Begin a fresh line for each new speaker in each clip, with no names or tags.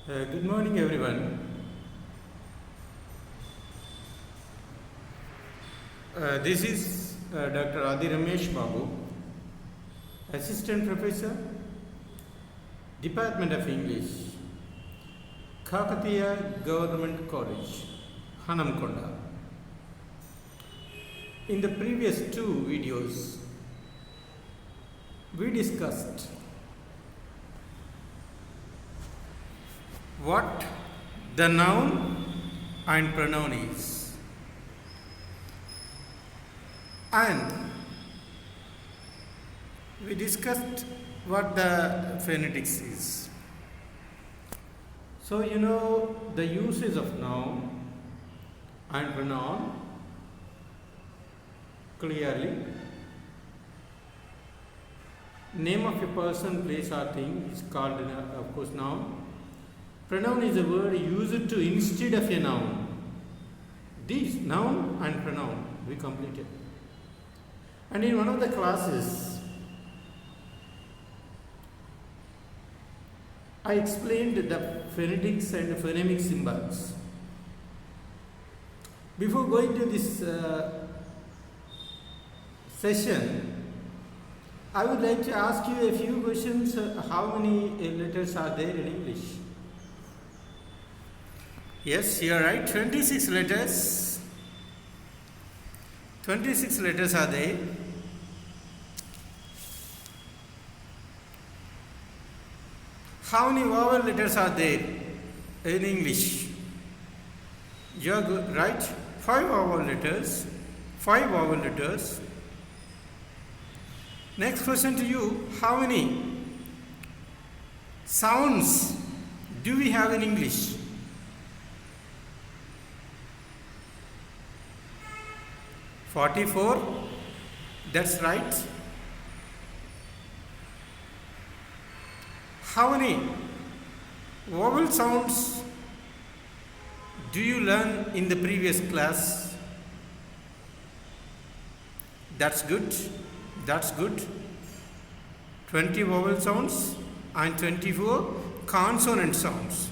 Good morning, everyone. This is Dr. Adi Ramesh Babu, Assistant Professor, Department of English, Kakatiya Government College, Hanamkonda. In the previous two videos, we discussed what the noun and pronoun is, and we discussed what the phonetics is. So you know the uses of noun and pronoun clearly. Name of a person, place or thing is called of course noun. Pronoun is a word used to instead of a noun. These noun and pronoun we completed. And in one of the classes, I explained the phonetics and the phonemic symbols. Before going to this session, I would like to ask you a few questions. How many letters are there in English? Yes, you are right. 26 letters. 26 letters are there. How many vowel letters are there in English? You are good, right? 5 vowel letters. 5 vowel letters. Next question to you. How many sounds do we have in English? 44. That's right. How many vowel sounds do you learn in the previous class? That's good. That's good. 20 vowel sounds and 24 consonant sounds.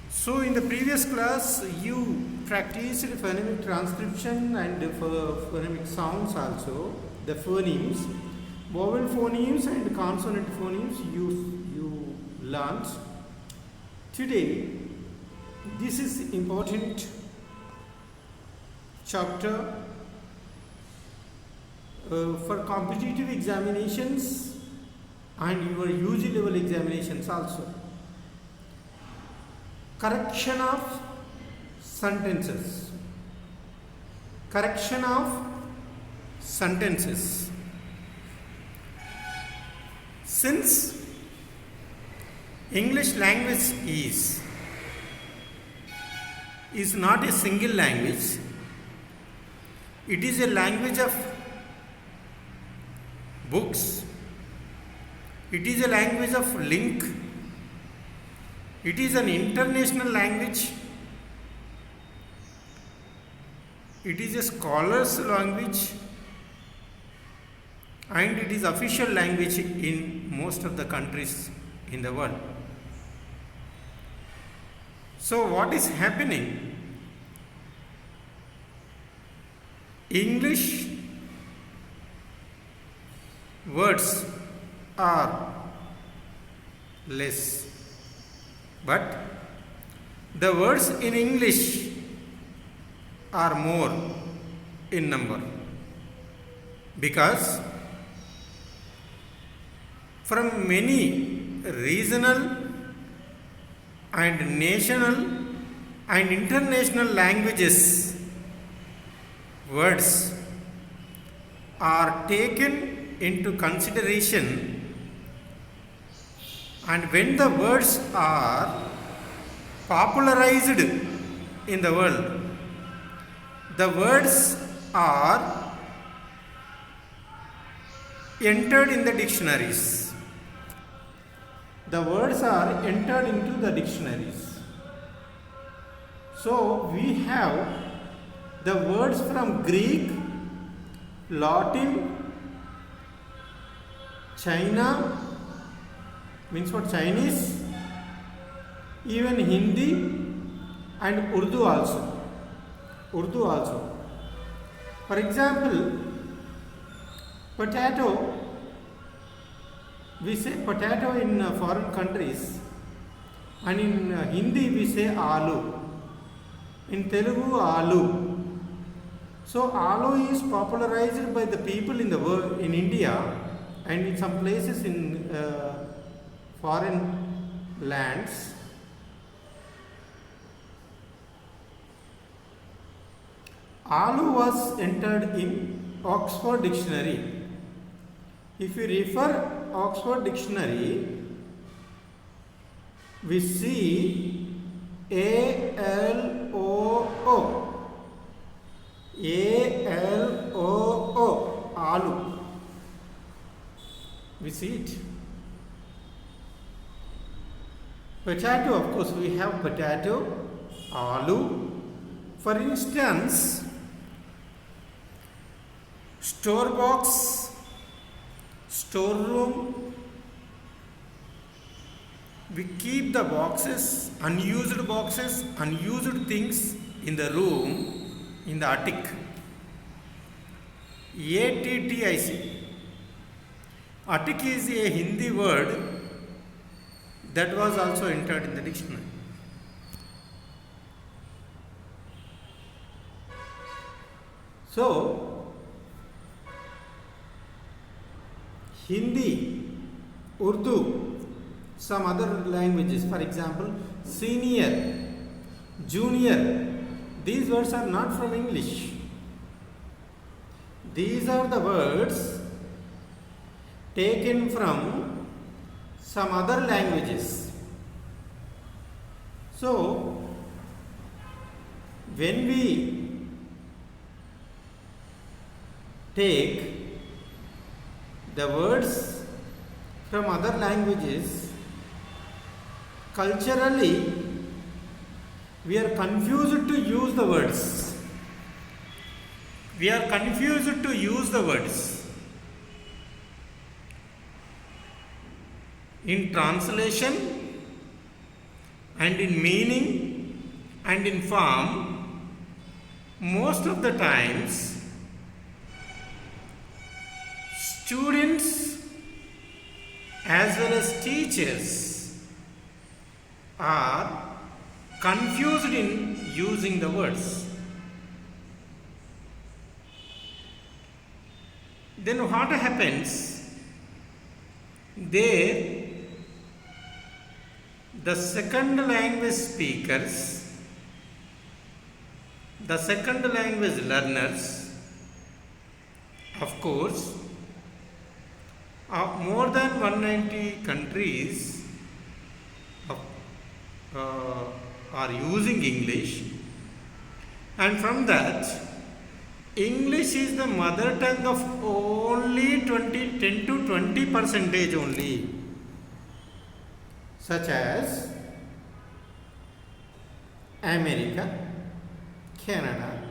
So in the previous class you practiced phonemic transcription and phonemic sounds also, the phonemes, vowel phonemes and consonant phonemes you learned. Today this is important chapter for competitive examinations and your UG level examinations also. Correction of sentences. Correction of sentences. Since English language is not a single language, it is a language of books, it is a language of link, it is an international language, it is a scholar's language, and it is official language in most of the countries in the world. So what is happening? English words are less, but the words in English are more in number, because from many regional and national and international languages, words are taken into consideration, and when the words are popularized in the world, the words are entered in the dictionaries. The words are entered into the dictionaries. So we have the words from Greek, Latin, China, means what, Chinese, even Hindi and Urdu also. Urdu also. For example, potato, we say potato in foreign countries, and in Hindi we say aloo. In Telugu, aloo. So aloo is popularized by the people in the world, in India, and in some places in foreign lands. Aloo was entered in Oxford Dictionary. If you refer Oxford Dictionary, we see ALOO. ALOO. Aloo. We see it. Potato, of course, we have potato, aloo. For instance, store box, storeroom, we keep the boxes, unused things in the room, in the attic. ATTIC. Attic is a Hindi word that was also entered in the dictionary. So, Hindi, Urdu, some other languages, for example, senior, junior, these words are not from English. These are the words taken from some other languages. So, when we take the words from other languages, culturally we are confused to use the words. We are confused to use the words. In translation and in meaning and in form, most of the times students as well as teachers are confused in using the words. Then what happens? There, the second language speakers, the second language learners, of course, more than 190 countries are using English, and from that, English is the mother tongue of only 10 to 20% only, such as America, Canada,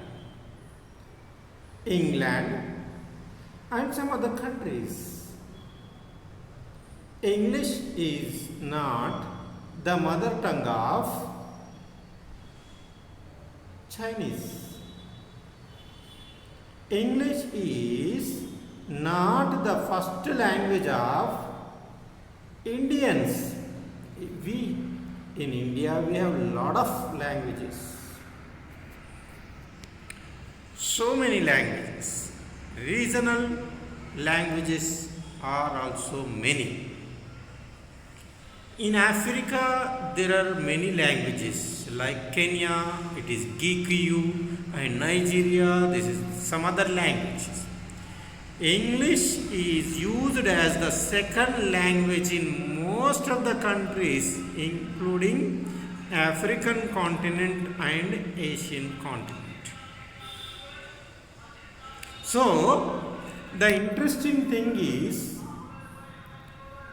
England, and some other countries. English is not the mother tongue of Chinese. English is not the first language of Indians. We in India we have a lot of languages. So many languages. Regional languages are also many. In Africa, there are many languages, like Kenya, it is Gikuyu, and Nigeria, this is some other languages. English is used as the second language in most of the countries, including African continent and Asian continent. So, the interesting thing is,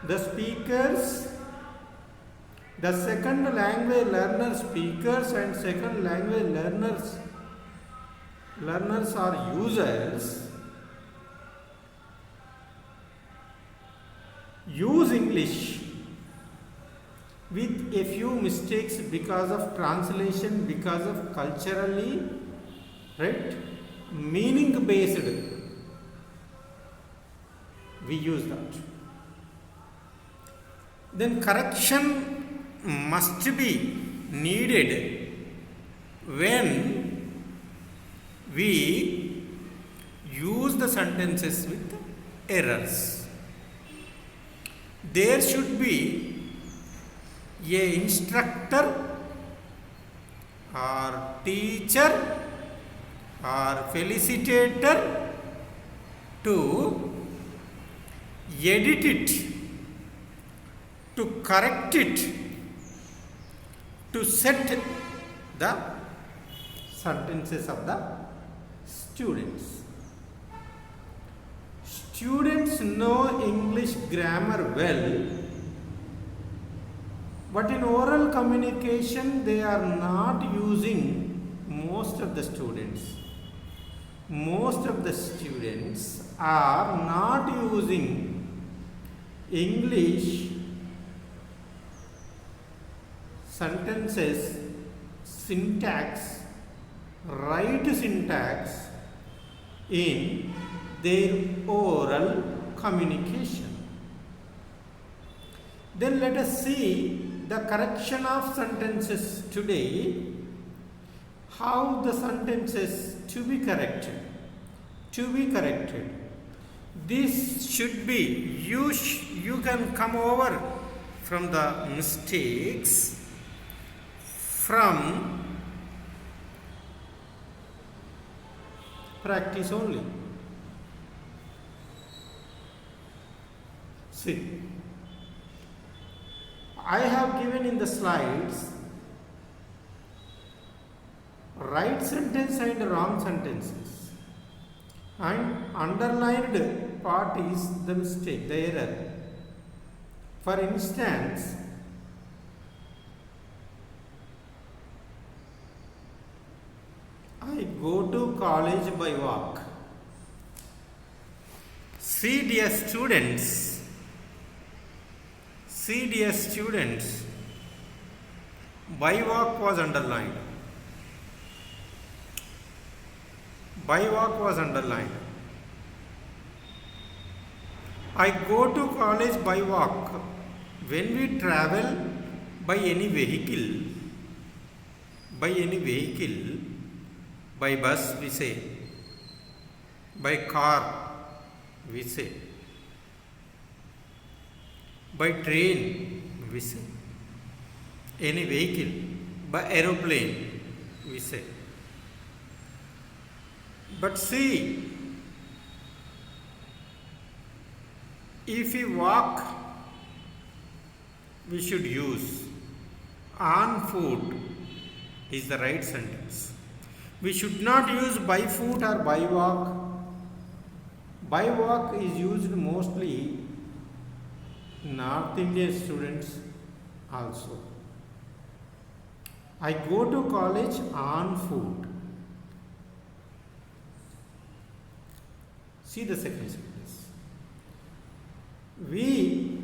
the speakers, the second language learner speakers and second language learners or users use English with a few mistakes because of translation, because of culturally, right, meaning based, we use that. Then correction must be needed when we use the sentences with errors. There should be a instructor or teacher or felicitator to edit it, to correct it, to set the sentences of the students. Students know English grammar well, but in oral communication they are not using most of the students. Most of the students are not using English sentences, syntax, right syntax in their oral communication. Then let us see the correction of sentences today, how the sentences to be corrected. This should be, you can come over from the mistakes from practice only. See, I have given in the slides right sentence and wrong sentences, and underlined part is the mistake, the error. For instance, I go to college by walk. See, dear students, by walk was underlined. By walk was underlined. I go to college by walk. When we travel by any vehicle, by bus we say, by car we say, by train we say, any vehicle, by aeroplane we say. But see, if we walk, we should use on foot is the right sentence. We should not use by foot or by walk. By walk is used mostly North Indian students also. I go to college on foot. See the second sentence. We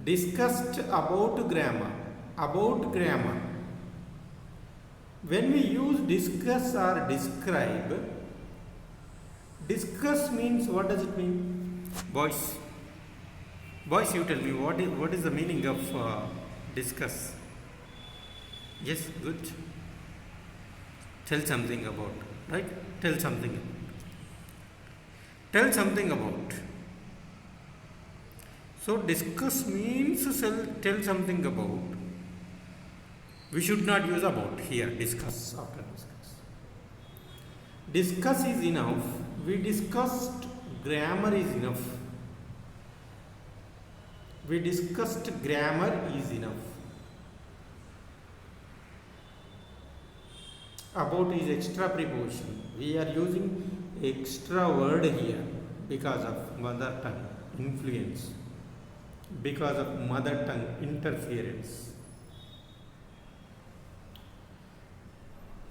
discussed about grammar. When we use discuss or describe, discuss means, what does it mean? Boys, you tell me, what is the meaning of discuss? Yes, good. Tell something about, right? Tell something about. So discuss means tell something about. We should not use about here. Discuss, after discuss. Discuss is enough. We discussed grammar is enough. About is extra preposition. We are using extra word here because of mother tongue influence, because of mother tongue interference.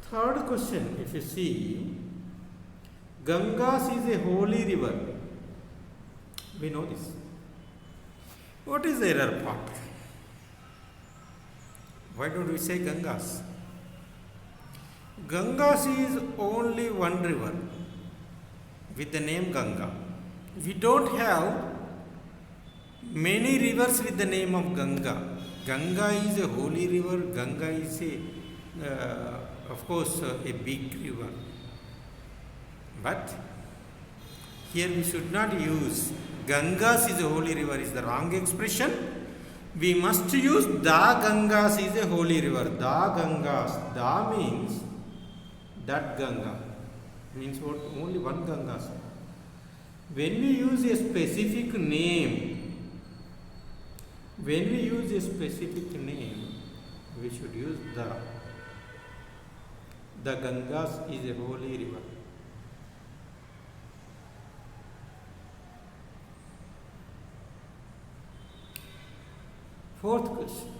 Third question, if you see, Ganges is a holy river. We know this. What is the error part? Why don't we say Gangas? Gangas is only one river with the name Ganga. We don't have many rivers with the name of Ganga. Ganga is a holy river. Ganga is of course, a big river. But here we should not use Gangas is a holy river is the wrong expression. We must use the Gangas is a holy river. The Gangas. Da means that Ganga. Means what? Only one Gangas. When we use a specific name, we should use the. The Gangas is a holy river. Fourth question.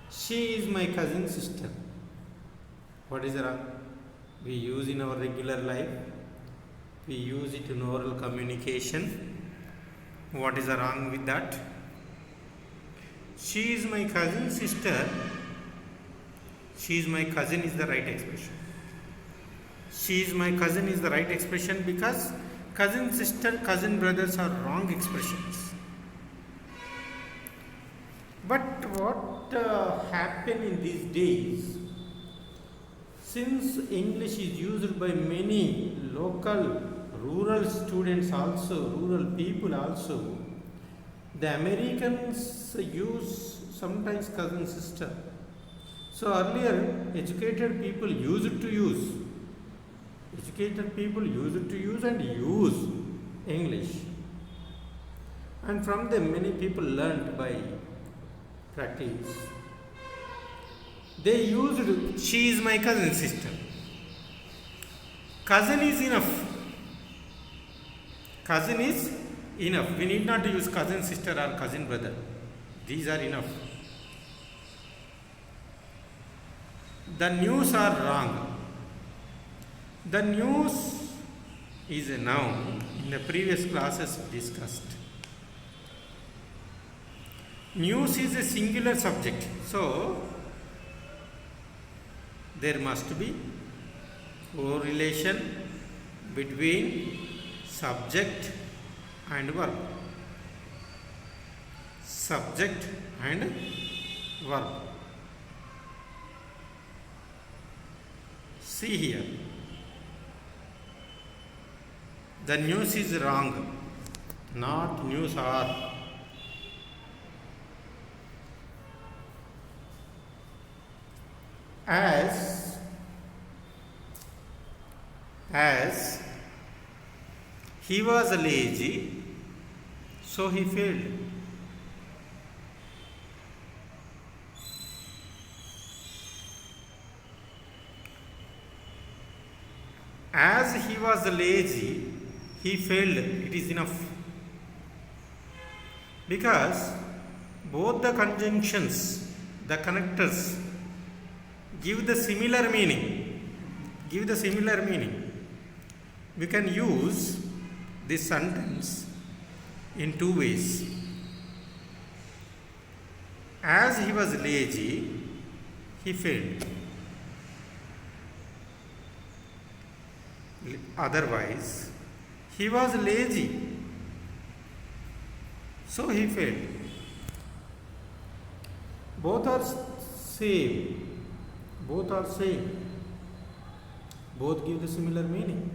She is my cousin sister. What is wrong? We use in our regular life. We use it in oral communication. What is wrong with that? She is my cousin sister. She is my cousin is the right expression. She is my cousin is the right expression because cousin sister, cousin brothers are wrong expressions. But what happened in these days, since English is used by many local rural students also, rural people also, the Americans use sometimes cousin sister. So earlier educated people used to use and use English, and from them many people learnt by practice. They used she is my cousin sister. Cousin is enough. Cousin is enough. We need not use cousin sister or cousin brother. These are enough. The news are wrong. The news is a noun. In the previous classes discussed. News is a singular subject. So, there must be correlation between subject and verb. Subject and verb. See here. The news is wrong. Not news are. As he was lazy, so he failed. As he was lazy, he failed. It is enough. Because both the conjunctions, the connectors, give the similar meaning. We can use this sentence in two ways. As he was lazy, he failed. Otherwise, he was lazy, so he failed. Both are same. Both give the similar meaning.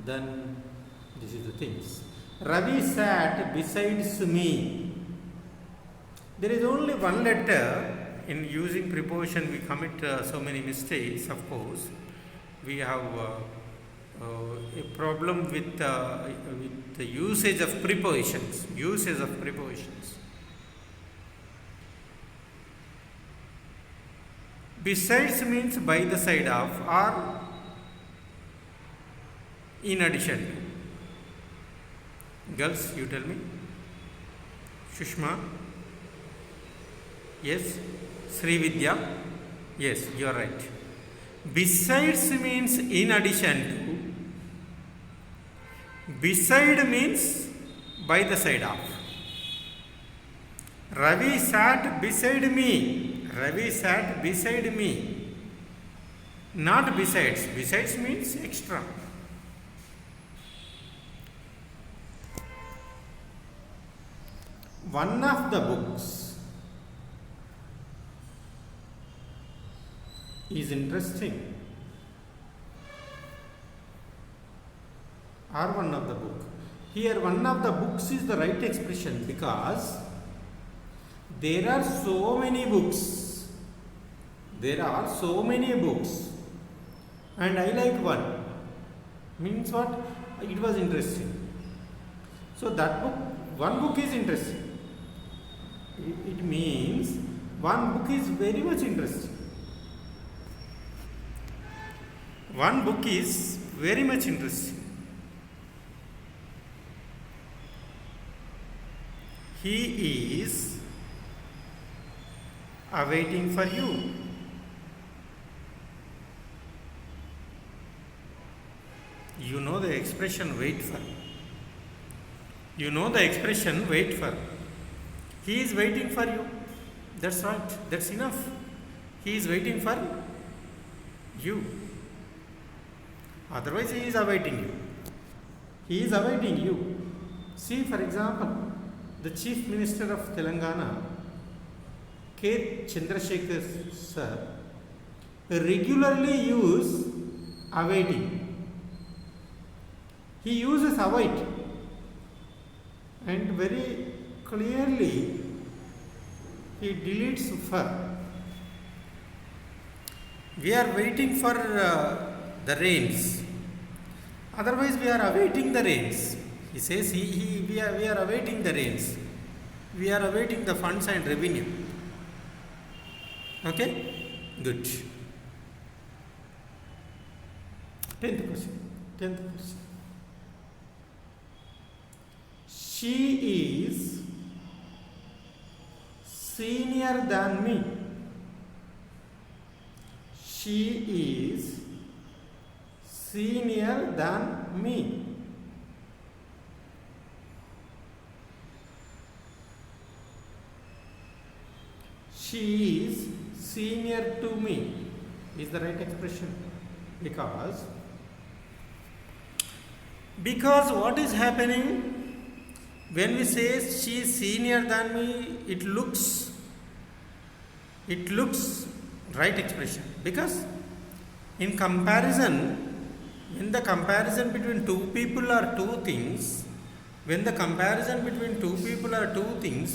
Then this is the things. Ravi sat besides me. There is only one letter. In using preposition, we commit so many mistakes. Of course, we have a problem with the usage of prepositions. Besides means by the side of or in addition to. Girls, you tell me. Shushma? Yes. Srividya? Yes, you are right. Besides means in addition to. Beside means by the side of. Ravi sat beside me. Ravi sat beside me. Not besides. Besides means extra. One of the books is interesting. Or one of the book. Here one of the books is the right expression because there are so many books. There are so many books. And I like one. Means what? It was interesting. So that book, one book is interesting. It means one book is very much interesting. One book is very much interesting. He is awaiting for you. You know the expression wait for. You know the expression wait for. He is waiting for you. That's right. That's enough. He is waiting for you. Otherwise, he is awaiting you. He is awaiting you. See, for example, the Chief Minister of Telangana, K. Chandrasekhar sir, regularly use awaiting. He uses await and very clearly he deletes for. We are waiting for the rains. Otherwise, we are awaiting the rains. He says we are awaiting the rains. We are awaiting the funds and revenue. Okay? Good. 10th question. She is senior than me. She is senior than me. She is senior to me is the right expression because what is happening when we say she is senior than me, it looks right expression because in comparison, when the comparison between two people or two things,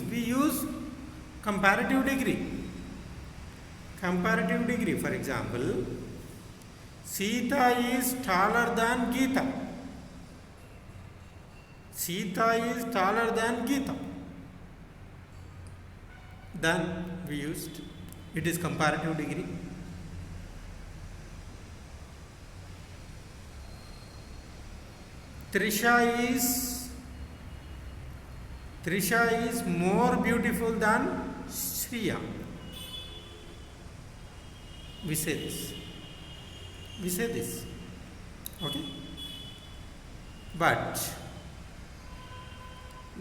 we use comparative degree. For example, Sita is taller than Geeta. Sita is taller than Geeta. Then we used, it is comparative degree. Trisha is more beautiful than Shriya. We say this. Okay? But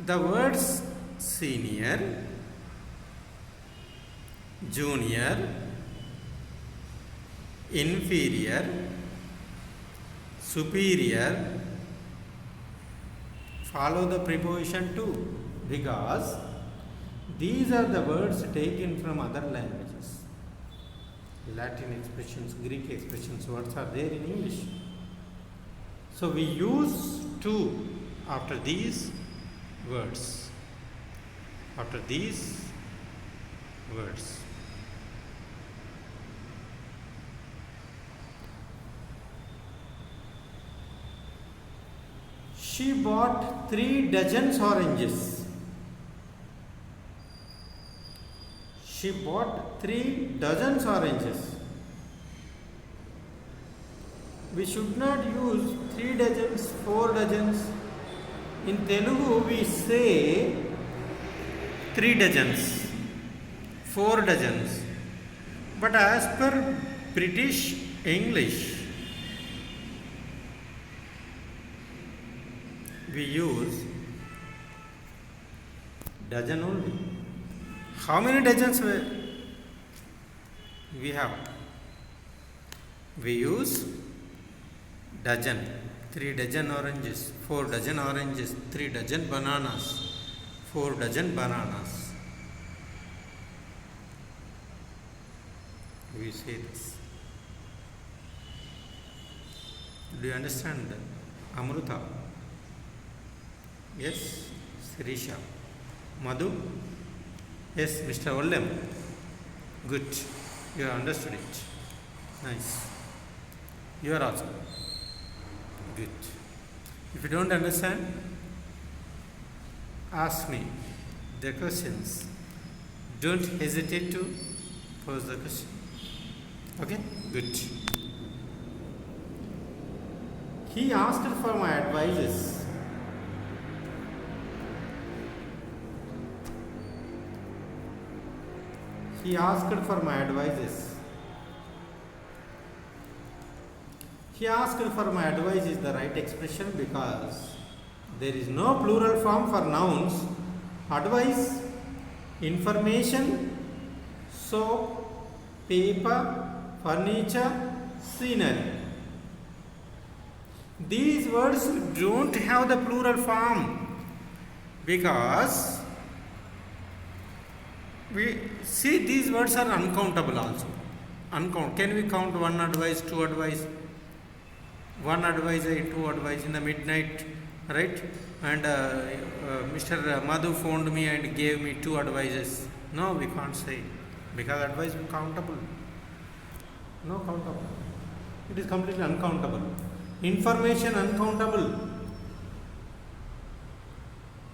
the words senior, junior, inferior, superior follow the preposition to because these are the words taken from other languages. Latin expressions, Greek expressions, words are there in English. So we use to after these words. She bought 3 dozen oranges. She bought 3 dozen oranges. We should not use 3 dozens, 4 dozens. In Telugu we say 3 dozens, 4 dozens. But as per British English, we use dozen only. How many dozens we have? We use dozen. 3 dozen oranges, 4 dozen oranges, 3 dozen bananas, 4 dozen bananas. We say this. Do you understand? Amruta? Yes. Sirisha? Madhu? Yes. Mr. Ollem? Good. You have understood it. Nice. You are also good. If you don't understand, ask me the questions. Don't hesitate to pose the question. Okay? Good. He asked for my advices. He asked for my advices. He asked for my advice is the right expression because there is no plural form for nouns. Advice, information, soap, paper, furniture, scenery. These words don't have the plural form because we see these words are uncountable also. Can we count one advice, two advice? One advice, two advice in the midnight, right? And Mr. Madhu phoned me and gave me 2 advices. No, we can't say because advice is countable. No countable. It is completely uncountable. Information uncountable.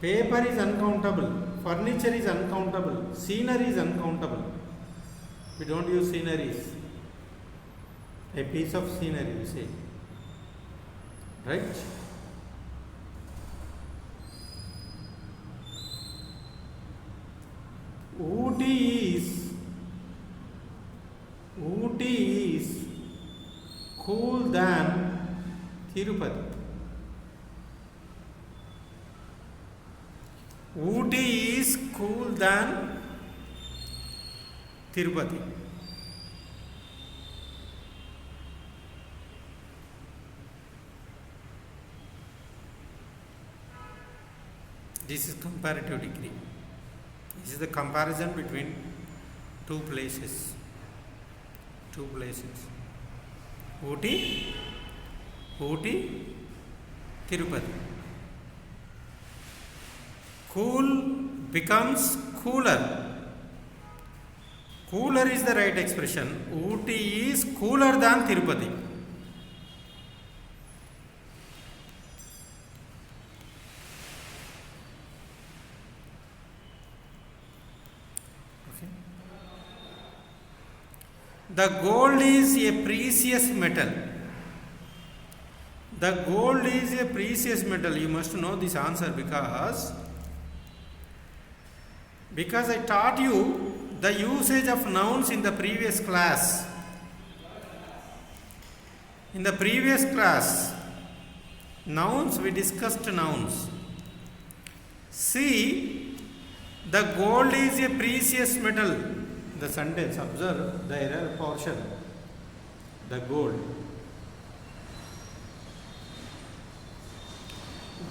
Paper is uncountable. Furniture is uncountable. Scenery is uncountable. We don't use sceneries. A piece of scenery, we say. Right? Ooty is cool than Tirupati. Ooty is cool than Tirupati. This is comparative degree. This is the comparison between two places. Ooty, Tirupati. Cool becomes cooler. Cooler is the right expression. Ooty is cooler than Tirupati. The gold is a precious metal. The gold is a precious metal. You must know this answer because I taught you the usage of nouns in the previous class. In the previous class, nouns, we discussed nouns. See, the gold is a precious metal. The sentence, observe the error portion. The gold.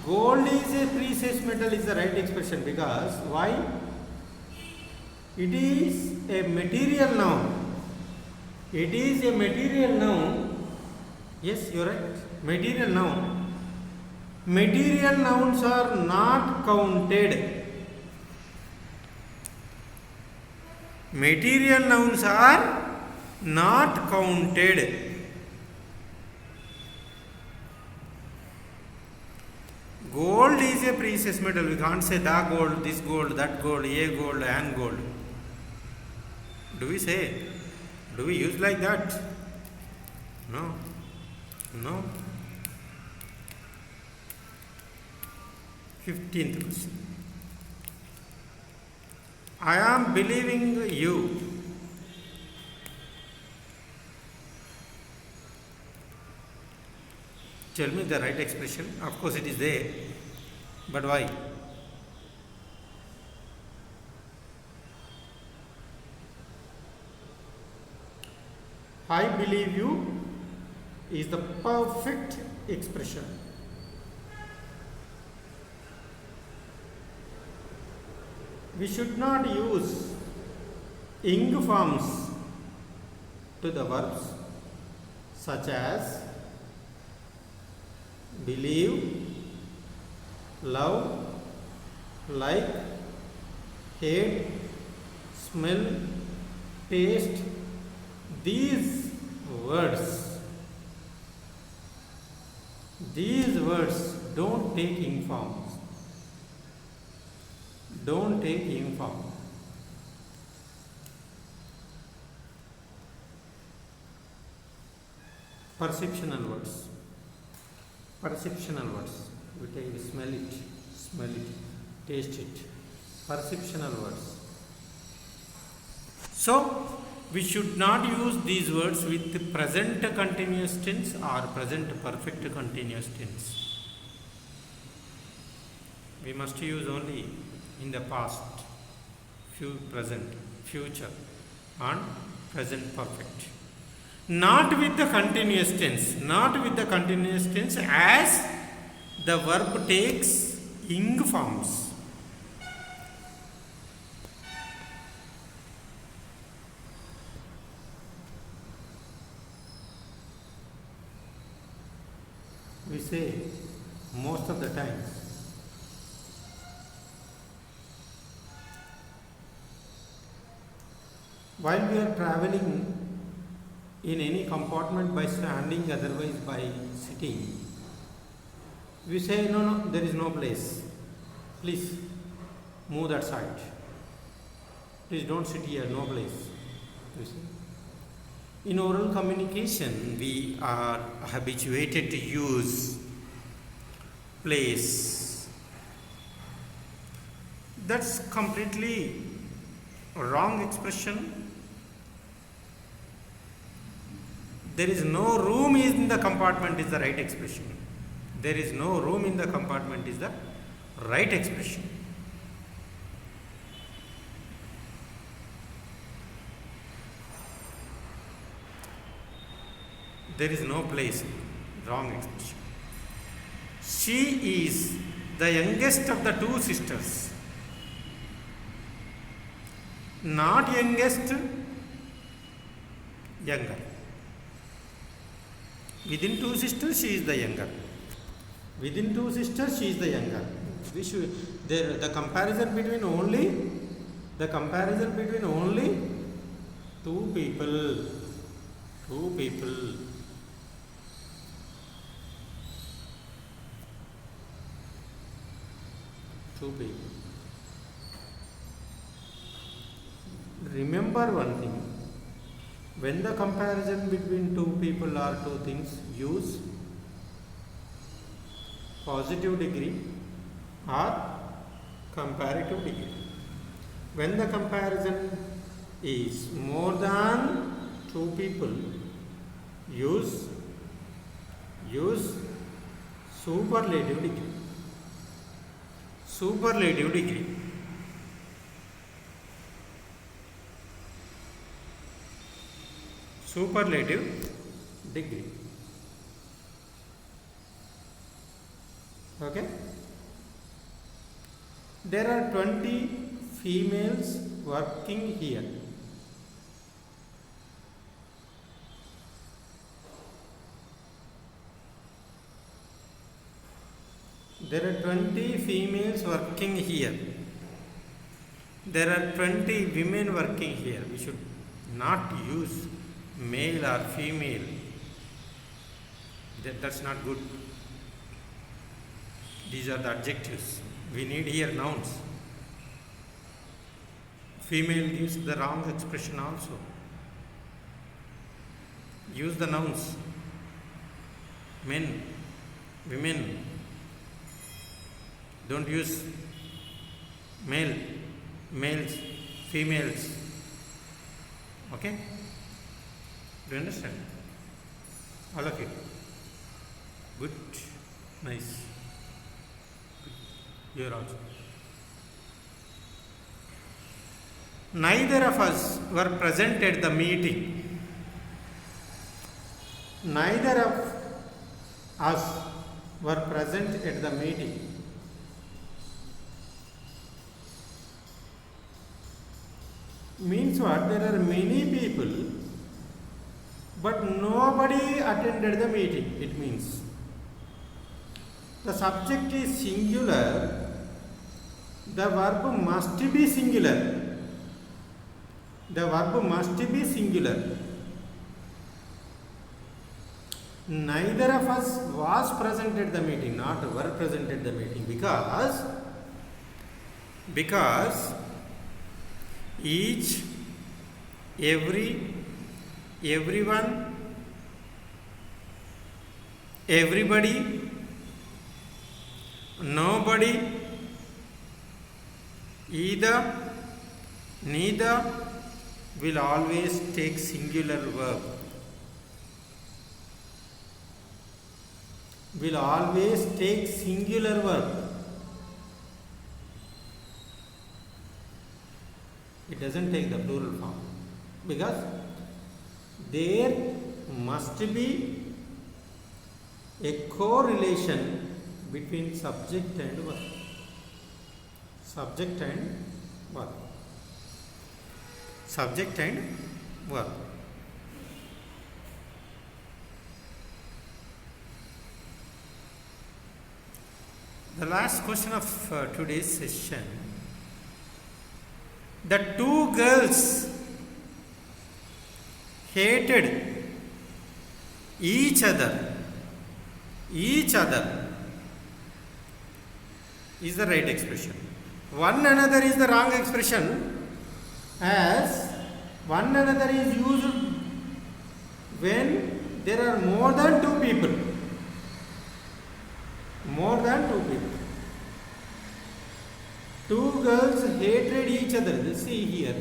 Gold is a precious metal is the right expression because why? It is a material noun. It is a material noun. Yes, you are right. Material noun. Material nouns are not counted. Material nouns are not counted. Gold is a precious metal. We can't say the gold, this gold, that gold, a gold, and gold. Do we say? Do we use like that? No. No. 15th question. I am believing you. Tell me the right expression. Of course, it is there. But why? I believe you is the perfect expression. We should not use ing forms to the verbs such as believe, love, like, hate, smell, taste. These words don't take ing forms. Don't take ing form. Perceptional words. Perceptional words. We take smell it, taste it. Perceptional words. So, we should not use these words with the present continuous tense or present perfect continuous tense. We must use only in the past, present, future and present perfect. Not with the continuous tense. Not with the continuous tense as the verb takes ing forms. We say most of the times while we are traveling in any compartment by standing, otherwise by sitting, we say no, there is no place, please move that side, please don't sit here, no place. You see? In oral communication, we are habituated to use place. That's completely wrong expression. There is no room in the compartment is the right expression. There is no room in the compartment is the right expression. There is no place, wrong expression. She is the youngest of the two sisters. Not youngest, younger. Within two sisters, she is the younger. Within two sisters, she is the younger. The comparison between only two people. Two people. Remember one thing, when the comparison between two people or two things, use positive degree or comparative degree. When the comparison is more than two people, use superlative degree. Superlative degree. Superlative degree. Okay? There are 20 females working here. There are 20 females working here. There are 20 women working here. We should not use male or female. That's not good. These are the adjectives. We need here nouns. Female gives the wrong expression also. Use the nouns. Men, women. Don't use males, females. Okay? Do you understand? All of you. Good. Nice. Good. Here also. Neither of us were present at the meeting. Neither of us were present at the meeting. Means what? There are many people, but nobody attended the meeting. It means the subject is singular, the verb must be singular. The verb must be singular. Neither of us was present at the meeting, not were present at the meeting, because each, everyone, everybody, nobody, either, neither will always take singular verb. Will always take singular verb. It doesn't take the plural form, because there must be a correlation between subject and verb. Subject and verb. Subject and verb. The last question of today's session. The two girls hated each other. Each other is the right expression. One another is the wrong expression, as one another is used when there are more than two people. More than two people. Two girls hated each other. See here.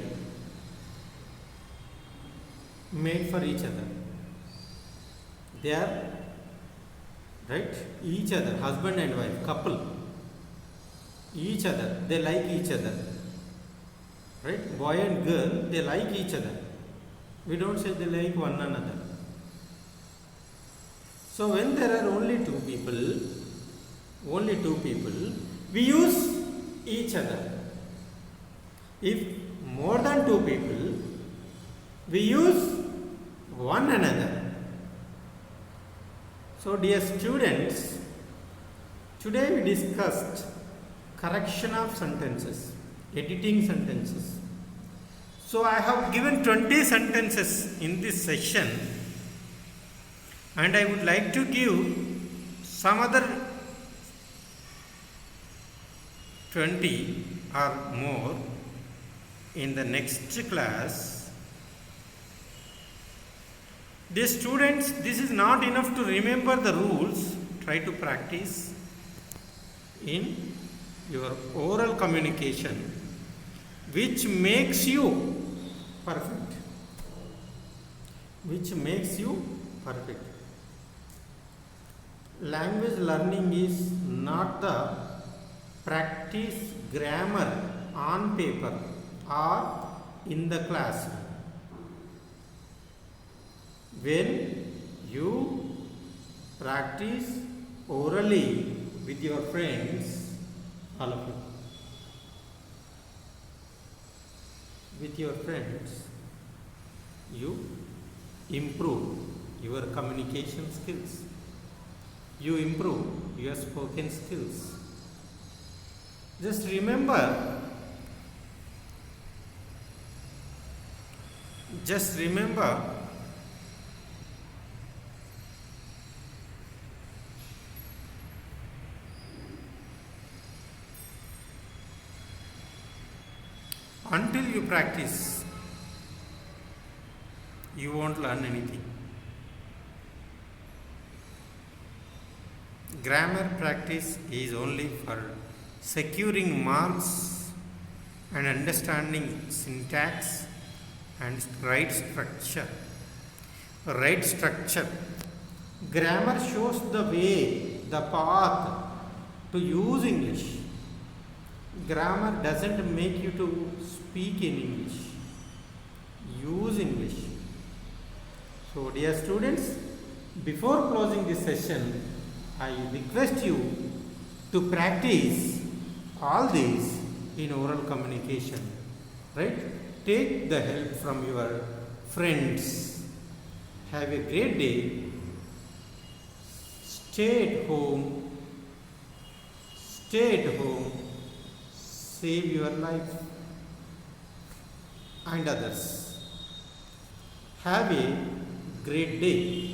Made for each other. They are, right? Each other, husband and wife, couple. Each other, they like each other. Right? Boy and girl, they like each other. We don't say they like one another. So when there are only two people, we use each other. If more than two people, we use one another. So dear students, today we discussed correction of sentences, editing sentences. So I have given 20 sentences in this session, and I would like to give some other 20 or more in the next class. Dear students, this is not enough to remember the rules. Try to practice in your oral communication, which makes you perfect. Which makes you perfect. Language learning is not the practice grammar on paper or in the class. When you practice orally with your friends, all of you, with your friends, you improve your communication skills. You improve your spoken skills. Just remember, until you practice, you won't learn anything. Grammar practice is only for securing marks and understanding syntax and right structure. Grammar shows the way, the path to use English. Grammar doesn't make you to speak in English. Use English. So, dear students, before closing this session, I request you to practice all these in oral communication. Right? Take the help from your friends. Have a great day. Stay at home. Stay at home. Save your life and others. Have a great day.